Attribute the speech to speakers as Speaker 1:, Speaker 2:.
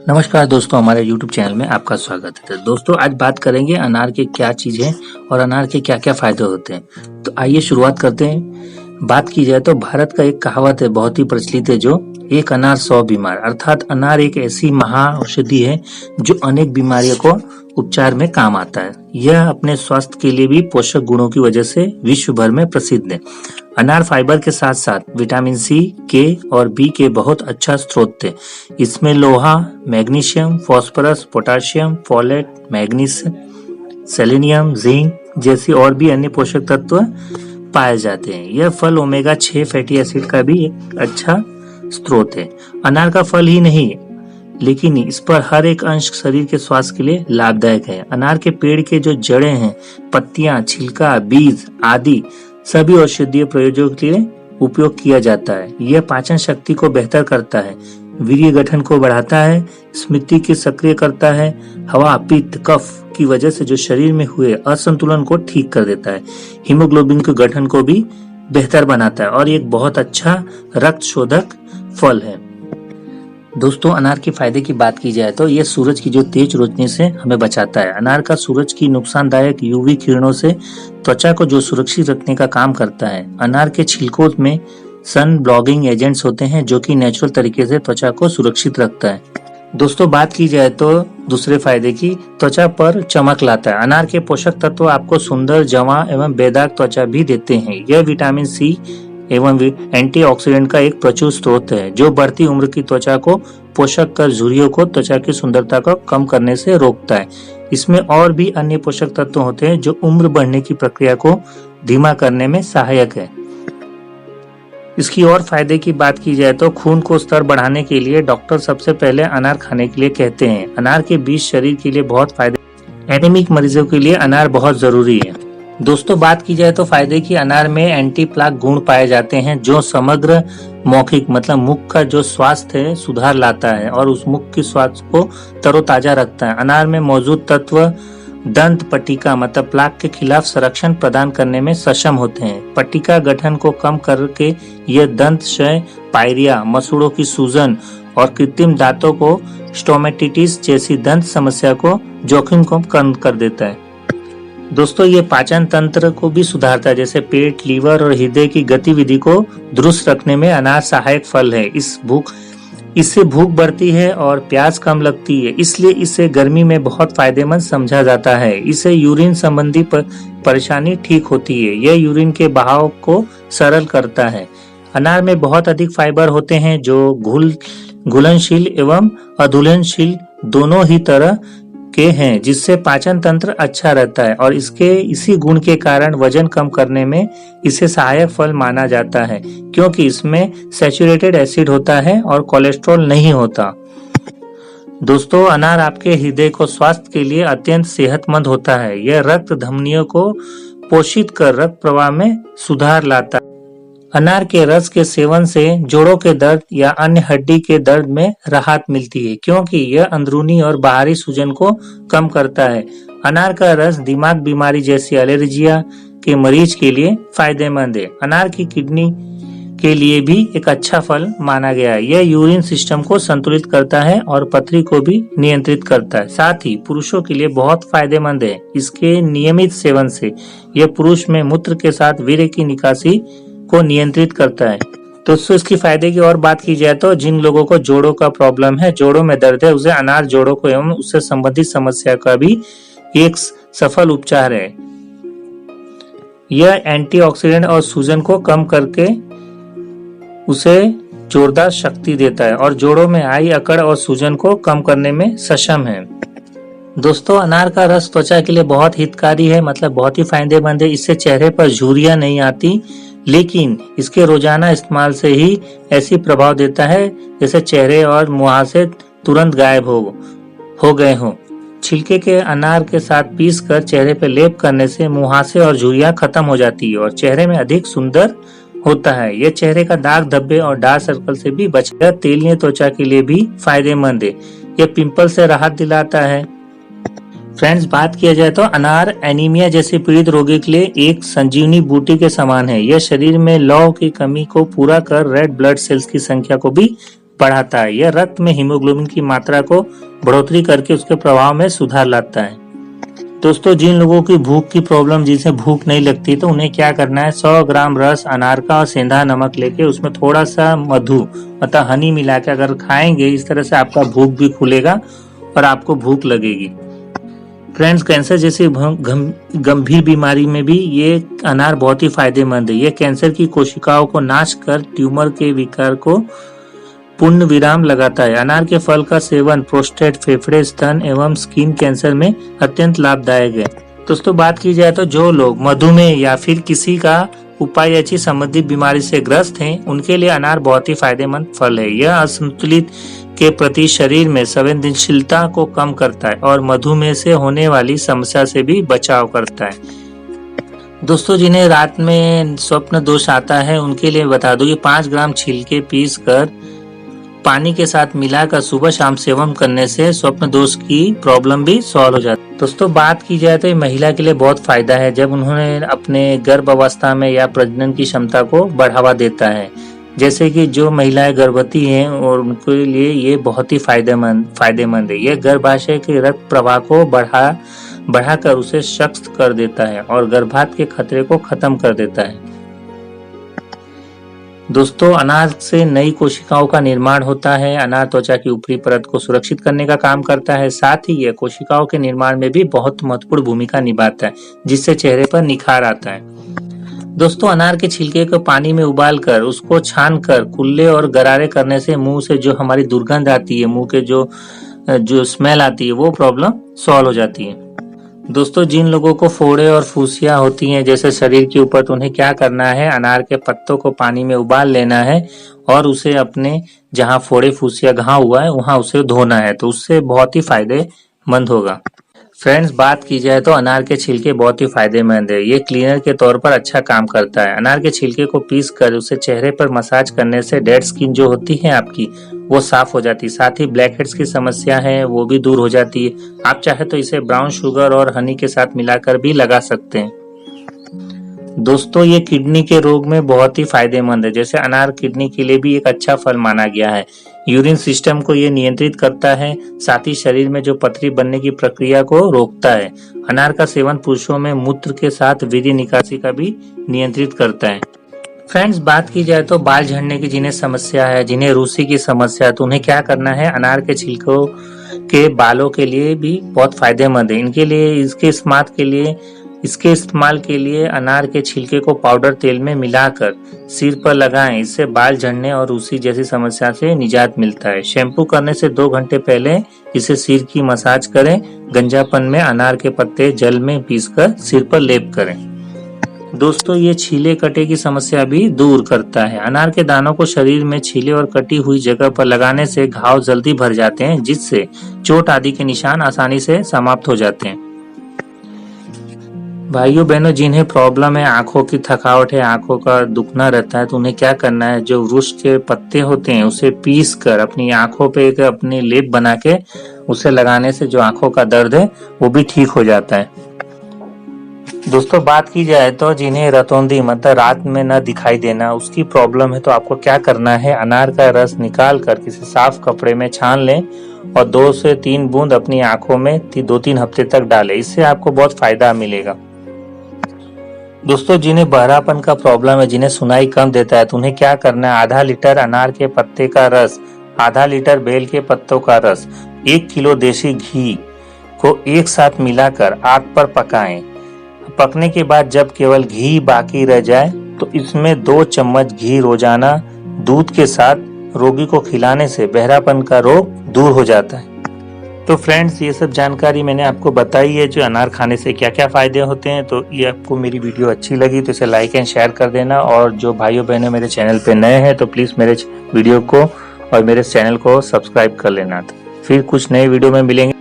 Speaker 1: नमस्कार दोस्तों, हमारे YouTube चैनल में आपका स्वागत है। तो दोस्तों आज बात करेंगे अनार के क्या चीज़ है और अनार के क्या क्या फायदे होते हैं। तो आइए शुरुआत करते हैं। बात की जाए तो भारत का एक कहावत है, बहुत ही प्रचलित है, जो एक अनार 100 बीमार, अर्थात अनार एक ऐसी महा औषधि है जो अनेक बीमारियों को उपचार में काम आता है। यह अपने स्वास्थ्य के लिए भी पोषक गुणों की वजह से विश्व भर में प्रसिद्ध है। अनार फाइबर के साथ साथ विटामिन सी, के और बी के बहुत अच्छा स्रोत थे। इसमें लोहा, magnesium, phosphorus, potassium, folate, manganese, selenium, zinc जैसी और भी अन्य पोषक तत्व पाए जाते हैं। यह फल ओमेगा 6 फैटी एसिड का भी एक अच्छा स्रोत है। अनार का फल ही नहीं, लेकिन इस पर हर एक अंश शरीर के स्वास्थ्य के लिए लाभदायक है। अनार के पेड़ के जो जड़ें हैं, पत्तियां, छिलका, बीज आदि सभी औषधीय प्रयोजनों के लिए उपयोग किया जाता है। यह पाचन शक्ति को बेहतर करता है, वीर्य गठन को बढ़ाता है, स्मृति की सक्रिय करता है, हवा, पित्त, कफ की वजह से जो शरीर में हुए असंतुलन को ठीक कर देता है, हीमोग्लोबिन के गठन को भी बेहतर बनाता है और एक बहुत अच्छा रक्त शोधक फल है। दोस्तों अनार के फायदे की बात की जाए तो यह सूरज की जो तेज रोशनी से हमें बचाता है। अनार का सूरज की नुकसानदायक यूवी किरणों से त्वचा को जो सुरक्षित रखने का काम करता है। अनार के छिलकों में सन ब्लॉकिंग एजेंट्स होते हैं जो कि नेचुरल तरीके से त्वचा को सुरक्षित रखता है। दोस्तों बात की जाए तो दूसरे फायदे की, त्वचा पर चमक लाता है। अनार के पोषक तत्व आपको सुंदर, जवां एवं बेदाग त्वचा भी देते हैं। यह विटामिन सी एवं एंटीऑक्सीडेंट का एक प्रचुर स्रोत है जो बढ़ती उम्र की त्वचा को पोषक कर झुर्रियों को त्वचा की सुंदरता को कम करने से रोकता है। इसमें और भी अन्य पोषक तत्व होते हैं जो उम्र बढ़ने की प्रक्रिया को धीमा करने में सहायक है। इसकी और फायदे की बात की जाए तो खून को स्तर बढ़ाने के लिए डॉक्टर सबसे पहले अनार खाने के लिए कहते हैं। अनार के बीज शरीर के लिए बहुत फायदे, एनीमिक मरीजों के लिए अनार बहुत जरूरी है। दोस्तों बात की जाए तो फायदे की, अनार में एंटी प्लाक गुण पाए जाते हैं जो समग्र मौखिक मतलब मुख का जो स्वास्थ्य है सुधार लाता है और उस मुख के स्वास्थ्य को तरोताजा रखता है। अनार में मौजूद तत्व दंत पट्टिका मतलब प्लाक के खिलाफ संरक्षण प्रदान करने में सक्षम होते हैं। पट्टिका गठन को कम करके यह दंत क्षय, पायरिया, मसूड़ों की सूजन और कृत्रिम दांतों को स्टोमेटिटिस जैसी दंत समस्या को जोखिम को कम कर देता है। दोस्तों ये पाचन तंत्र को भी सुधारता है, जैसे पेट, लीवर और हृदय की गतिविधि को दुरुस्त रखने में अनार सहायक फल है। इससे भूख बढ़ती है और प्यास कम लगती है, इसलिए इसे गर्मी में बहुत फायदेमंद समझा जाता है। इससे यूरिन संबंधी परेशानी ठीक होती है। यह यूरिन के बहाव को सरल करता है। अनार में बहुत अधिक फाइबर होते हैं जो घुलनशील एवं अघुलनशील दोनों ही तरह के हैं, जिससे पाचन तंत्र अच्छा रहता है और इसी गुण के कारण वजन कम करने में इसे सहायक फल माना जाता है, क्योंकि इसमें सैचुरेटेड एसिड होता है और कोलेस्ट्रॉल नहीं होता। दोस्तों अनार आपके हृदय को स्वास्थ्य के लिए अत्यंत सेहतमंद होता है। यह रक्त धमनियों को पोषित कर रक्त प्रवाह में सुधार लाता है। अनार के रस के सेवन से जोड़ों के दर्द या अन्य हड्डी के दर्द में राहत मिलती है, क्योंकि यह अंदरूनी और बाहरी सूजन को कम करता है। अनार का रस दिमाग बीमारी जैसी एलर्जिया के मरीज के लिए फायदेमंद है। अनार की किडनी के लिए भी एक अच्छा फल माना गया है। यह यूरिन सिस्टम को संतुलित करता है और पथरी को भी नियंत्रित करता है। साथ ही पुरुषों के लिए बहुत फायदेमंद है। इसके नियमित सेवन से यह पुरुष में मूत्र के साथ वीर्य की निकासी को नियंत्रित करता है। दोस्तों इसकी फायदे की और बात की जाए तो जिन लोगों को जोड़ों का प्रॉब्लम है, जोड़ों में दर्द है, उसे अनार जोड़ों को एवं उससे संबंधित समस्या का भी एक सफल उपचार है। यह एंटीऑक्सीडेंट और सूजन को कम करके उसे जोरदार शक्ति देता है और जोड़ों में आई अकड़ और सूजन को कम करने में सक्षम है। दोस्तों अनार का रस त्वचा के लिए बहुत हितकारी है, मतलब बहुत ही फायदेमंद है। इससे चेहरे पर झुर्रियां नहीं आती, लेकिन इसके रोजाना इस्तेमाल से ही ऐसी प्रभाव देता है जैसे चेहरे और मुहासे तुरंत गायब हो गए हों। छिलके के अनार के साथ पीस कर चेहरे पर लेप करने से मुहासे और झुर्रियां खत्म हो जाती है और चेहरे में अधिक सुंदर होता है। यह चेहरे का दाग धब्बे और डार्क सर्कल से भी बचेगा। तेलीय त्वचा के लिए भी फायदेमंद है। यह पिंपल से राहत दिलाता है। फ्रेंड्स बात किया जाए तो अनार एनीमिया जैसे पीड़ित रोगी के लिए एक संजीवनी बूटी के समान है। यह शरीर में लौह की कमी को पूरा कर रेड ब्लड सेल्स की संख्या को भी बढ़ाता है। यह रक्त में हीमोग्लोबिन की मात्रा को बढ़ोतरी करके उसके प्रभाव में सुधार लाता है। दोस्तों, जिन लोगों की भूख की प्रॉब्लम, जिसे भूख नहीं लगती, तो उन्हें क्या करना है, 100 ग्राम रस अनार का और सेंधा नमक लेके उसमें थोड़ा सा मधु मतलब हनी मिला के अगर खाएंगे, इस तरह से आपका भूख भी खुलेगा और आपको भूख लगेगी। फ्रेंड्स, कैंसर जैसी गंभीर बीमारी में भी ये अनार बहुत ही फायदेमंद है। ये कैंसर की कोशिकाओं को नाश कर ट्यूमर के विकार को पूर्ण विराम लगाता है। अनार के फल का सेवन प्रोस्टेट, फेफड़े, स्तन एवं स्किन कैंसर में अत्यंत लाभदायक है। दोस्तों, बात की जाए तो जो लोग मधुमेह या फिर किसी का उपायची संबंधित बीमारी से ग्रस्त हैं, उनके लिए अनार बहुत ही फायदेमंद फल है। यह असंतुलित के प्रति शरीर में संवेदनशीलता को कम करता है और मधुमेह से होने वाली समस्या से भी बचाव करता है। दोस्तों, जिन्हें रात में स्वप्न दोष आता है, उनके लिए बता दूं कि 5 ग्राम छिलके पीस कर पानी के साथ मिलाकर सुबह शाम सेवन करने से स्वप्न दोष की प्रॉब्लम भी सॉल्व हो जाती है। दोस्तों, बात की जाए तो ये महिला के लिए बहुत फायदा है जब उन्होंने अपने गर्भ अवस्था में या प्रजनन की क्षमता को बढ़ावा देता है। जैसे कि जो महिलाएं गर्भवती हैं और उनके लिए ये बहुत ही फायदेमंद है। यह गर्भाशय के रक्त प्रवाह को बढ़ाकर उसे सख्त कर देता है और गर्भपात के खतरे को खत्म कर देता है। दोस्तों, अनार से नई कोशिकाओं का निर्माण होता है। अनार त्वचा की ऊपरी परत को सुरक्षित करने का काम करता है। साथ ही यह कोशिकाओं के निर्माण में भी बहुत महत्वपूर्ण भूमिका निभाता है, जिससे चेहरे पर निखार आता है। दोस्तों, अनार के छिलके को पानी में उबालकर उसको छानकर कुल्ले और गरारे करने से मुंह से जो हमारी दुर्गंध आती है, मुंह के जो स्मेल आती है, वो प्रॉब्लम सॉल्व हो जाती है। दोस्तों, जिन लोगों को फोड़े और फुंसियां होती हैं जैसे शरीर के ऊपर, तो उन्हें क्या करना है, अनार के पत्तों को पानी में उबाल लेना है और उसे अपने जहां फोड़े फुंसियां घाव हुआ है वहां उसे धोना है, तो उससे बहुत ही फायदेमंद होगा। फ्रेंड्स, बात की जाए तो अनार के छिलके बहुत ही फायदेमंद है। ये क्लीनर के तौर पर अच्छा काम करता है। अनार के छिलके को पीस कर उसे चेहरे पर मसाज करने से डेड स्किन जो होती है आपकी, वो साफ हो जाती है। साथ ही ब्लैक हेड्स की समस्या है वो भी दूर हो जाती है। आप चाहे तो इसे ब्राउन शुगर और हनी के साथ मिलाकर भी लगा सकते हैं। दोस्तों, ये किडनी के रोग में बहुत ही फायदेमंद है। जैसे अनार किडनी के लिए भी एक अच्छा फल माना गया है। यूरिन सिस्टम को ये नियंत्रित करता है, साथ ही शरीर में जो पथरी बनने की प्रक्रिया को रोकता है। अनार का सेवन पुरुषों में मूत्र के साथ वीर्य निकासी का भी नियंत्रित करता है। फ्रेंड्स, बात की जाए तो बाल झड़ने की जिन्हें समस्या है, जिन्हें रूसी की समस्या है, तो उन्हें क्या करना है, अनार के छिलकों के बालों के लिए भी बहुत फायदेमंद है। इसके इस्तेमाल के लिए अनार के छिलके को पाउडर तेल में मिलाकर सिर पर लगाएं। इससे बाल झड़ने और रूसी जैसी समस्या से निजात मिलता है। शैम्पू करने से 2 घंटे पहले इसे सिर की मसाज करें। गंजापन में अनार के पत्ते जल में पीसकर सिर पर लेप करें। दोस्तों, ये छीले कटे की समस्या भी दूर करता है। अनार के दानों को शरीर में छीले और कटी हुई जगह पर लगाने से घाव जल्दी भर जाते हैं, जिससे चोट आदि के निशान आसानी से समाप्त हो जाते हैं। भाइयों बहनों, जिन्हें प्रॉब्लम है, आंखों की थकावट है, आंखों का दुखना रहता है, तो उन्हें क्या करना है, जो वृक्ष के पत्ते होते हैं उसे पीस कर अपनी आंखों पे एक अपनी लेप बना के उसे लगाने से जो आंखों का दर्द है वो भी ठीक हो जाता है। दोस्तों, बात की जाए तो जिन्हें रतौंधी मतलब रात में न दिखाई देना उसकी प्रॉब्लम है, तो आपको क्या करना है, अनार का रस निकाल कर किसी साफ कपड़े में छान लें और 2 से 3 बूंद अपनी आंखों में 2-3 हफ्ते तक डालें। इससे आपको बहुत फायदा मिलेगा। दोस्तों, जिन्हें बहरापन का प्रॉब्लम है, जिन्हें सुनाई कम देता है, तो उन्हें क्या करना है, आधा लीटर अनार के पत्ते का रस, आधा लीटर बेल के पत्तों का रस, 1 किलो देसी घी को एक साथ मिलाकर आग पर पकाएं। पकने के बाद जब केवल घी बाकी रह जाए तो इसमें 2 चम्मच घी रोजाना दूध के साथ रोगी को खिलाने से बहरापन का रोग दूर हो जाता है। तो फ्रेंड्स, ये सब जानकारी मैंने आपको बताई है, जो अनार खाने से क्या क्या फायदे होते हैं। तो ये आपको मेरी वीडियो अच्छी लगी तो इसे लाइक एंड शेयर कर देना, और जो भाइयों बहनों मेरे चैनल पे नए हैं तो प्लीज मेरे वीडियो को और मेरे चैनल को सब्सक्राइब कर लेना। फिर कुछ नए वीडियो में मिलेंगे।